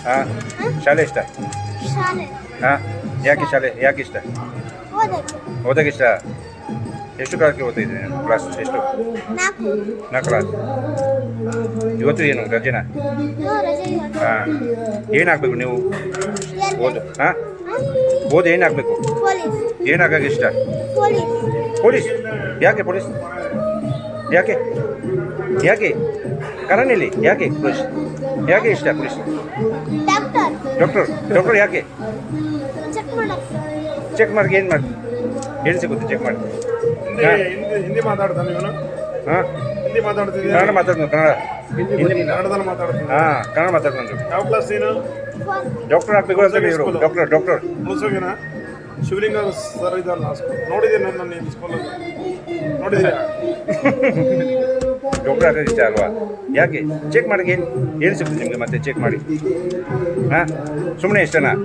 ಹಾಂ ಶಾಲೆ ಇಷ್ಟ ಶಾಲೆ ಹಾಂ ಯಾಕೆ ಶಾಲೆ ಯಾಕೆ ಇಷ್ಟ ಓದಕ್ಕೆ ಓದಕ್ಕೆ ಇಷ್ಟ ಎಷ್ಟು ಕಾಲಕ್ಕೆ ಓದ್ತಿದ್ದೀನಿ ಕ್ಲಾಸ್ ಎಷ್ಟು 4 4 ಕ್ಲಾಸ್ ಇವತ್ತು ಏನು ರಜೆನಾ ರಜೆ ಹಾಂ ಏನಾಗಬೇಕು ನೀವು ಓದು ಹಾಂ ಓದು ಏನಾಗಬೇಕು ಪೊಲೀಸ್ ಏನಾಗಕ್ಕೆ ಇಷ್ಟ ಪೊಲೀಸ್ ಪೊಲೀಸ್ ಯಾಕೆ ಪೊಲೀಸ್ ಯಾಕೆ ಯಾಕೆ ಕರಣಿಲಿ ಯಾಕೆ ಪೊಲೀಸ್ ಯಾಕೆ ಇಷ್ಟ ಪೊಲೀಸ್ ಡಾಕ್ಟರ್ ಡಾಕ್ಟರ್ ಯಾಕೆ ಚೆಕ್ ಮಾಡಕ್ಕೆ ಚೆಕ್ ಮಾಡಿ ಏನು ಸಿಗುತ್ತೆ ಚೆಕ್ ಮಾಡಿ ಹಿಂದಿ ಮಾತಾಡ್ತಾನೆ ಇವನು ಹಾಂ ಹಿಂದಿ ಮಾತಾಡ್ತಿದ್ಯಾ ಕನ್ನಡ ಮಾತಾಡ್ತೀನಿ ಕನ್ನಡ ಹಿಂದಿ ಕನ್ನಡದಲ್ಲಿ ಮಾತಾಡ್ತೀನಿ ಹಾಂ ಕನ್ನಡ ಮಾತಾಡ್ಕೊಂಡು ಯಾವ ಕ್ಲಾಸ್ ನೀನು ಡಾಕ್ಟರ್ ಆಗಬೇಕು ಅಂತ ಇವರು ಡಾಕ್ಟರ್ ಮುನ್ಸೋಗಿನ ಶಿವಲಿಂಗ ಸರ್ ಇದ್ದಾರಲ್ಲ ನೋಡಿದ್ದೀನಿ ನನ್ನ ನೀನು ಸ್ಕೂಲಲ್ಲಿ ನೋಡಿದ್ದೀರಾ ಡಾಕ್ಟರ್ ಆಗೋದು ಇಷ್ಟ ಅಲ್ವಾ ಯಾಕೆ ಚೆಕ್ ಮಾಡಿ ಏನು ಸಿಗುತ್ತೆ ನಿಮಗೆ ಮತ್ತೆ ಚೆಕ್ ಮಾಡಿ ಹಾಂ ಸುಮ್ಮನೆ ಇಷ್ಟನಾ